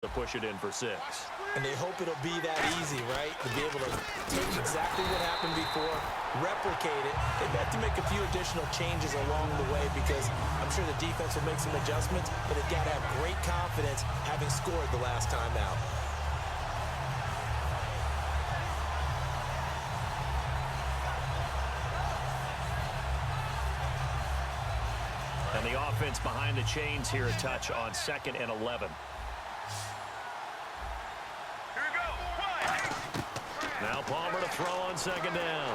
to push it in for 6. And they hope it'll be that easy, right? To be able to take exactly what happened before, replicate it. They have to make a few additional changes along the way because I'm sure the defense will make some adjustments, but they've got to have great confidence having scored the last time out. And the offense behind the chains here a touch on 2nd and 11. Now Palmer to throw on 2nd down.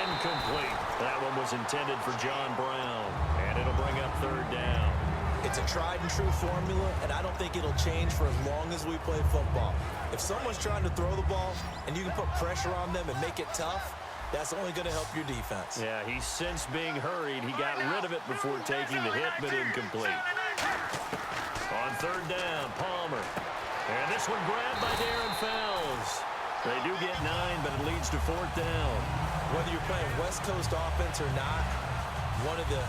Incomplete. That one was intended for John Brown. And it'll bring up 3rd down. It's a tried and true formula, and I don't think it'll change for as long as we play football. If someone's trying to throw the ball and you can put pressure on them and make it tough, that's only going to help your defense. Yeah, he's since being hurried. He got rid of it before taking the hit, but incomplete. On 3rd down, Palmer. And this one grabbed by Darren Fells. They do get 9, but it leads to 4th down. Whether you're playing West Coast offense or not, one of the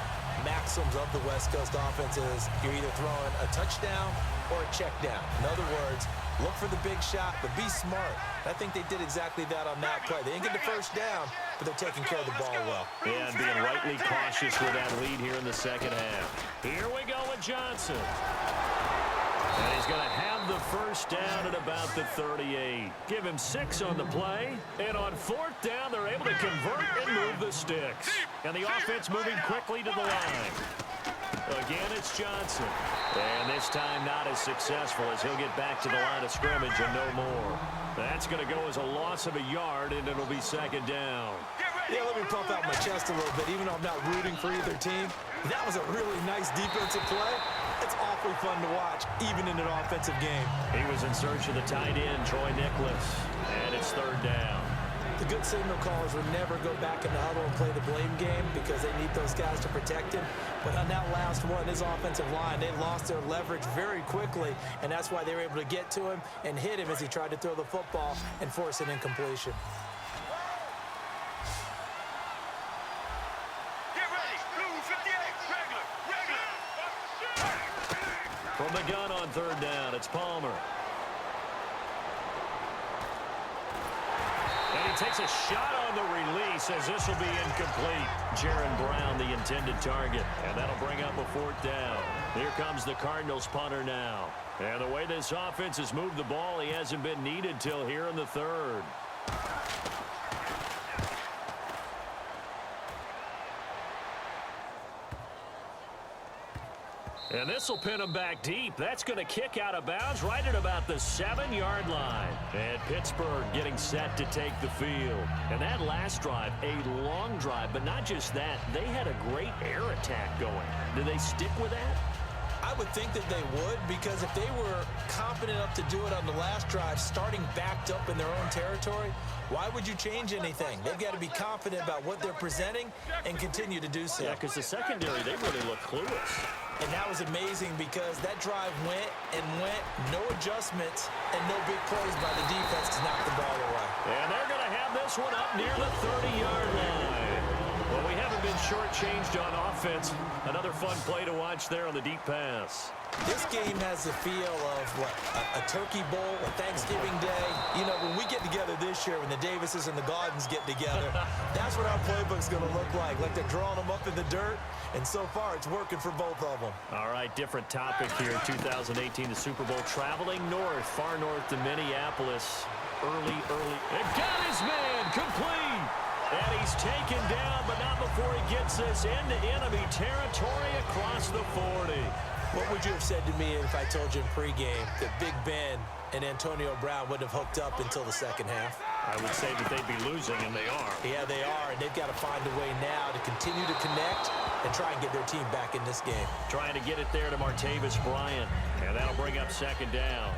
maxims of the West Coast offense is you're either throwing a touchdown or a check down. In other words, look for the big shot, but be smart. I think they did exactly that on that play. They didn't get the 1st down, but they're taking care of the ball well. And being rightly cautious with that lead here in the 2nd half. Here we go with Johnson. And he's going to have the 1st down at about the 38. Give him 6 on the play. And on 4th down, they're able to convert and move the sticks. And the offense moving quickly to the line. Again, it's Johnson. And this time not as successful as he'll get back to the line of scrimmage and no more. That's going to go as a loss of a yard, and it'll be 2nd down. Yeah, let me pump out my chest a little bit, even though I'm not rooting for either team. That was a really nice defensive play. It's awfully fun to watch, even in an offensive game. He was in search of the tight end, Troy Nicholas, and it's 3rd down. The good signal callers would never go back in the huddle and play the blame game because they need those guys to protect him. But on that last one, his offensive line, they lost their leverage very quickly, and that's why they were able to get to him and hit him as he tried to throw the football and force an incompletion. From the gun on 3rd down, it's Palmer. And he takes a shot on the release as this will be incomplete. Jaron Brown, the intended target. And that'll bring up a 4th down. Here comes the Cardinals punter now. And the way this offense has moved the ball, he hasn't been needed till here in the 3rd. And this will pin him back deep. That's going to kick out of bounds right at about the 7-yard line. And Pittsburgh getting set to take the field. And that last drive, a long drive, but not just that. They had a great air attack going. Do they stick with that? I would think that they would, because if they were confident enough to do it on the last drive, starting backed up in their own territory, why would you change anything? They've got to be confident about what they're presenting and continue to do so. Yeah, because the secondary, they really look clueless. And that was amazing because that drive went and went, no adjustments, and no big plays by the defense to knock the ball away. And they're going to have this one up near the 30-yard line. Well, we haven't been shortchanged on offense. Another fun play to watch there on the deep pass. This game has the feel of, what, a turkey bowl, a Thanksgiving day. You know, when we get together this year, when the Davises and the Gardens get together, that's what our playbook's going to look like they're drawing them up in the dirt, and so far it's working for both of them. All right, different topic here in 2018, the Super Bowl. Traveling north, far north to Minneapolis. Early. And got his man, complete. And he's taken down, but not before he gets this into enemy territory across the 40. What would you have said to me if I told you in pregame that Big Ben and Antonio Brown wouldn't have hooked up until the 2nd half? I would say that they'd be losing, and they are. Yeah, they are, and they've got to find a way now to continue to connect and try and get their team back in this game. Trying to get it there to Martavis Bryant, and that'll bring up 2nd down.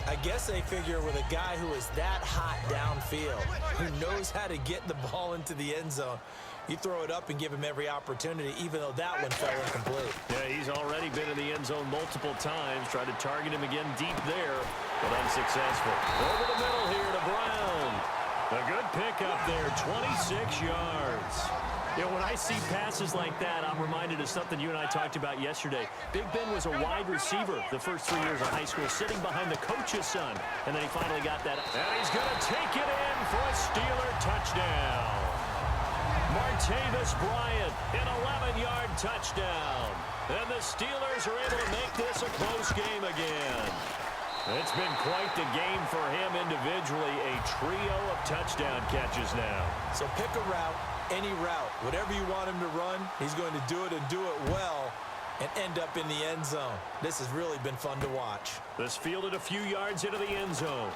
I guess they figure with a guy who is that hot downfield, who knows how to get the ball into the end zone, you throw it up and give him every opportunity, even though that one fell incomplete. Yeah, he's already been in the end zone multiple times. Tried to target him again deep there, but unsuccessful. Over the middle here to Brown. A good pickup there, 26 yards. You know, when I see passes like that, I'm reminded of something you and I talked about yesterday. Big Ben was a wide receiver the first 3 years of high school, sitting behind the coach's son. And then he finally got that. And he's going to take it in for a Steeler touchdown. Martavis Bryant, an 11-yard touchdown. And the Steelers are able to make this a close game again. It's been quite the game for him individually. A trio of touchdown catches now. So pick a route. Any route, whatever you want him to run, he's going to do it and do it well and end up in the end zone. This has really been fun to watch. This fielded a few yards into the end zone.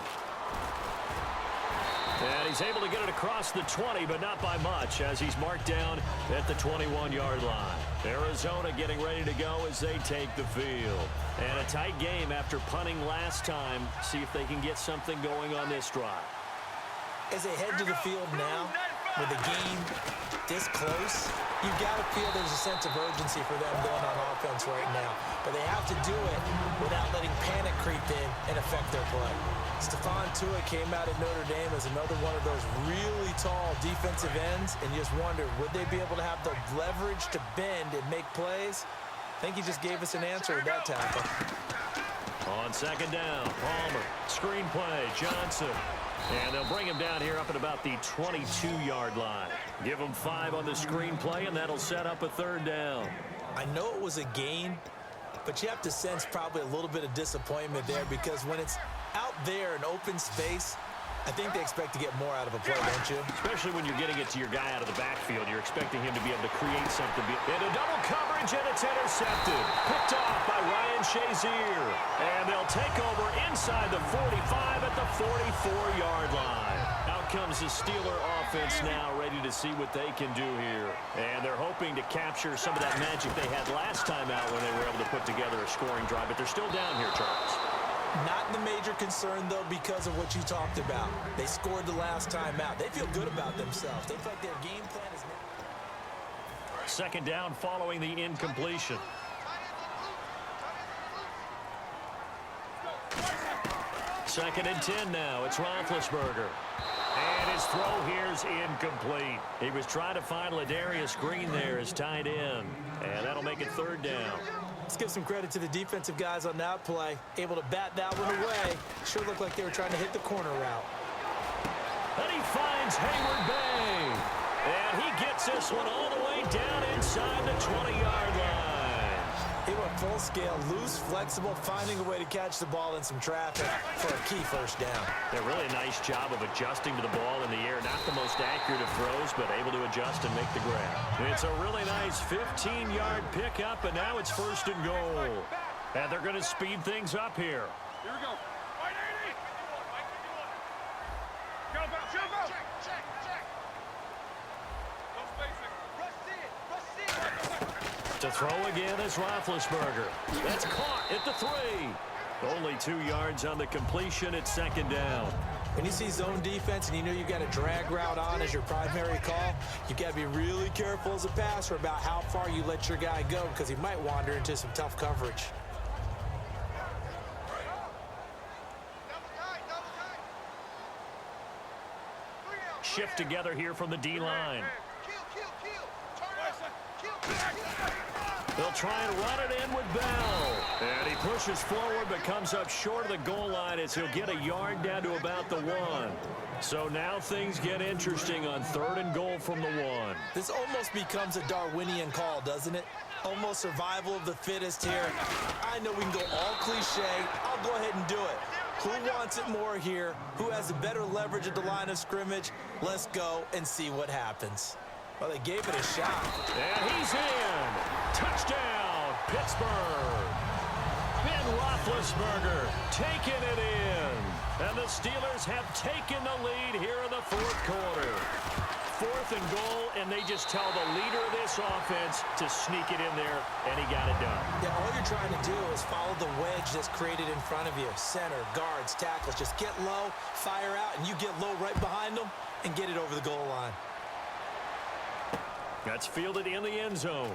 And he's able to get it across the 20, but not by much, as he's marked down at the 21-yard line. Arizona getting ready to go as they take the field. And a tight game after punting last time. See if they can get something going on this drive. As they head to the field now, with the game this close, you've got to feel there's a sense of urgency for them going on offense right now. But they have to do it without letting panic creep in and affect their play. Stephon Tuitt came out at Notre Dame as another one of those really tall defensive ends, and you just wonder, would they be able to have the leverage to bend and make plays? I think he just gave us an answer with that tackle. On second down, Palmer, screen play, Johnson. And they'll bring him down here up at about the 22-yard line. Give him 5 on the screenplay, and that'll set up a third down. I know it was a gain, but you have to sense probably a little bit of disappointment there because when it's out there in open space, I think they expect to get more out of a play, don't you? Especially when you're getting it to your guy out of the backfield. You're expecting him to be able to create something. Into double coverage, and it's intercepted. Picked off by Ryan Shazier. And they'll take over inside the 45 at the 44-yard line. Out comes the Steeler offense now, ready to see what they can do here. And they're hoping to capture some of that magic they had last time out when they were able to put together a scoring drive. But they're still down here, Charles. Not the major concern, though, because of what you talked about. They scored the last time out. They feel good about themselves. They feel like their game plan is... Second down following the incompletion. Second and 10 now. It's Roethlisberger. And his throw here's incomplete. He was trying to find Ladarius Green there as tight end. And that'll make it third down. Let's give some credit to the defensive guys on that play. Able to bat that one away. Sure looked like they were trying to hit the corner route. And he finds Hayward Bay. And he gets this one all the way down inside the 20-yard line. He went full scale, loose, flexible, finding a way to catch the ball in some traffic for a key first down. Yeah, really a nice job of adjusting to the ball in the air. Not the most accurate of throws, but able to adjust and make the grab. It's a really nice 15-yard pickup, and now it's first and goal. And they're going to speed things up here. Here we go. Go, go, go, go. Check, check, check. No spacing. Rush in. To throw again is Roethlisberger. That's caught at the 3. Only 2 yards on the completion at second down. When you see zone defense and you know you've got a drag route on as your primary call, you've got to be really careful as a passer about how far you let your guy go because he might wander into some tough coverage. Shift together here from the D-line. They'll try and run it in with Bell. And he pushes forward but comes up short of the goal line as he'll get a yard down to about the 1. So now things get interesting on third and goal from the 1. This almost becomes a Darwinian call, doesn't it? Almost survival of the fittest here. I know we can go all cliche. I'll go ahead and do it. Who wants it more here? Who has a better leverage at the line of scrimmage? Let's go and see what happens. Well, they gave it a shot. And he's in. Touchdown, Pittsburgh. Ben Roethlisberger taking it in. And the Steelers have taken the lead here in the fourth quarter. Fourth and goal, and they just tell the leader of this offense to sneak it in there, and he got it done. Yeah, all you're trying to do is follow the wedge that's created in front of you. Center, guards, tackles. Just get low, fire out, and you get low right behind them and get it over the goal line. That's fielded in the end zone.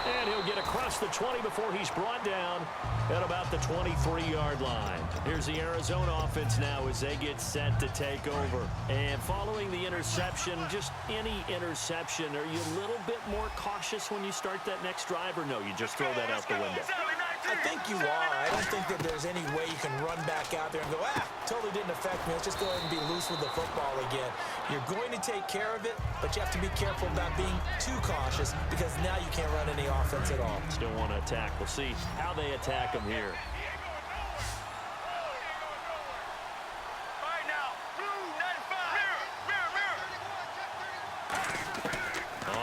And he'll get across the 20 before he's brought down at about the 23-yard line. Here's the Arizona offense now as they get set to take over. And following the interception, just any interception, are you a little bit more cautious when you start that next drive, or no, you just throw that out the window? I think you are. I don't think that there's any way you can run back out there and go, totally didn't affect me. Let's just go ahead and be loose with the football again. You're going to take care of it, but you have to be careful about being too cautious because now you can't run any offense at all. Still want to attack. We'll see how they attack him here.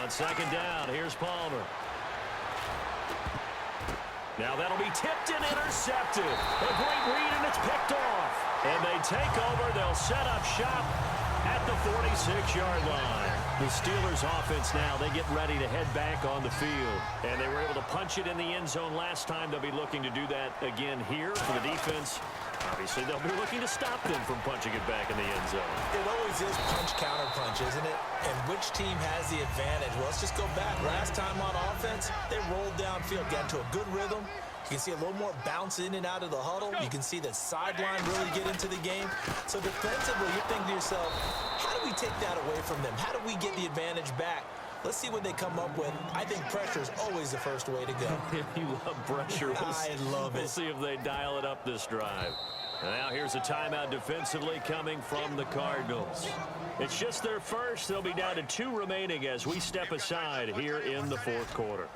On second down, here's Palmer. Now that'll be tipped and intercepted. A great read, and it's picked off. And they take over. They'll set up shop at the 46-yard line. The Steelers offense now, they get ready to head back on the field. And they were able to punch it in the end zone last time. They'll be looking to do that again here for the defense. Obviously, they'll be looking to stop them from punching it back in the end zone. It always is punch-counter-punch, isn't it? And which team has the advantage? Well, let's just go back. Last time on offense, they rolled downfield, got into a good rhythm. You can see a little more bounce in and out of the huddle. You can see the sideline really get into the game. So defensively, you're thinking to yourself, how do we take that away from them? How do we get the advantage back? Let's see what they come up with. I think pressure is always the first way to go. You love pressure. I love it. We'll see if they dial it up this drive. And now here's a timeout defensively coming from the Cardinals. It's just their first. They'll be down to 2 remaining as we step aside here in the fourth quarter.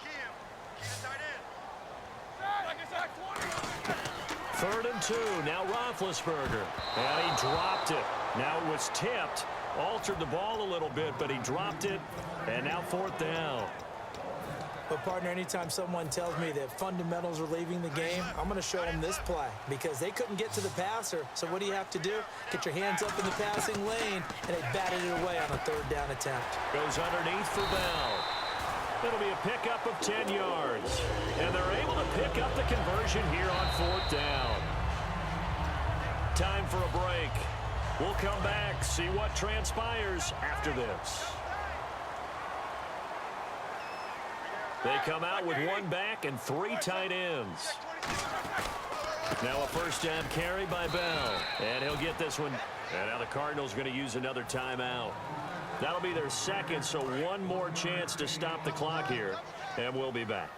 3rd and 2. Now Roethlisberger. And he dropped it. Now it was tipped. Altered the ball a little bit, but he dropped it. And now 4th down. But, partner, anytime someone tells me that fundamentals are leaving the game, I'm going to show them this play because they couldn't get to the passer. So what do you have to do? Get your hands up in the passing lane, and they batted it away on a 3rd down attempt. Goes underneath for Bell. It'll be a pickup of 10 yards. And they're able to pick up the conversion here on 4th down. Time for a break. We'll come back, see what transpires after this. They come out with 1 back and 3 tight ends. Now a 1st down carry by Bell. And he'll get this one. And now the Cardinals are going to use another timeout. That'll be their second, so 1 more chance to stop the clock here. And we'll be back.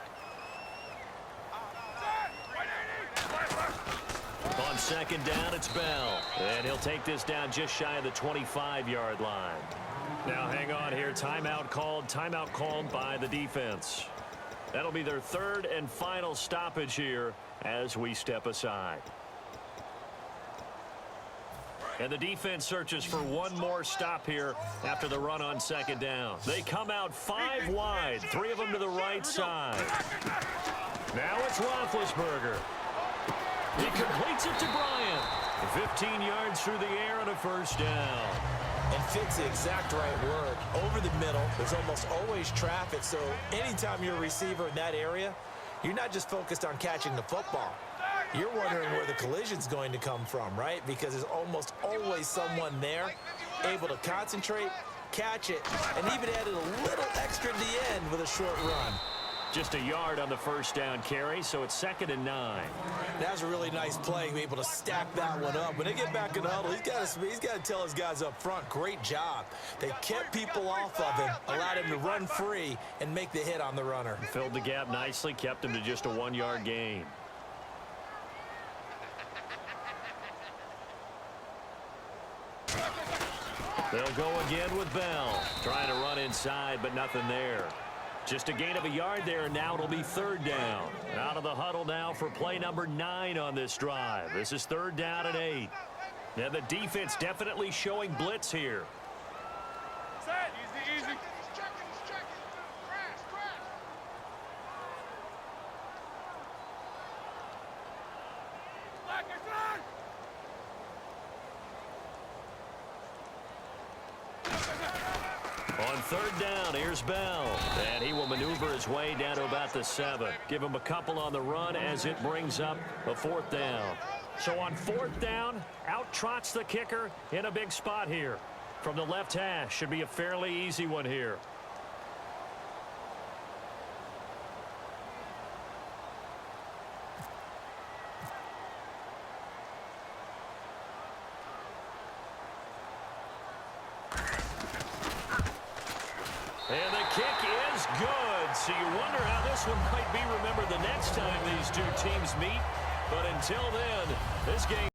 On 2nd down, it's Bell. And he'll take this down just shy of the 25-yard line. Now hang on here. Timeout called by the defense. That'll be their 3rd and final stoppage here as we step aside. And the defense searches for 1 more stop here after the run on 2nd down. They come out 5 wide, 3 of them to the right side. Now it's Roethlisberger. He completes it to Bryant. 15 yards through the air and a 1st down. And fits the exact right word. Over the middle, there's almost always traffic, so anytime you're a receiver in that area, you're not just focused on catching the football. You're wondering where the collision's going to come from, right? Because there's almost always someone there able to concentrate, catch it, and even added a little extra at the end with a short run. Just a yard on the 1st down carry, so it's 2nd and 9. That was a really nice play, be able to stack that one up. When they get back in the huddle, he's got to tell his guys up front, great job. They kept people off of him, allowed him to run free and make the hit on the runner. Filled the gap nicely, kept him to just a 1-yard gain. They'll go again with Bell. Trying to run inside, but nothing there. Just a gain of a yard there, and now it'll be 3rd down. Out of the huddle now for play number 9 on this drive. This is 3rd down and 8. Now the defense definitely showing blitz here. Set. Easy, easy. On 3rd down, here's Bell. And he will maneuver his way down to about the 7. Give him a couple on the run as it brings up a 4th down. So on 4th down, out trots the kicker in a big spot here. From the left hash, should be a fairly easy one here. And the kick is good. So you wonder how this one might be remembered the next time these two teams meet. But until then, this game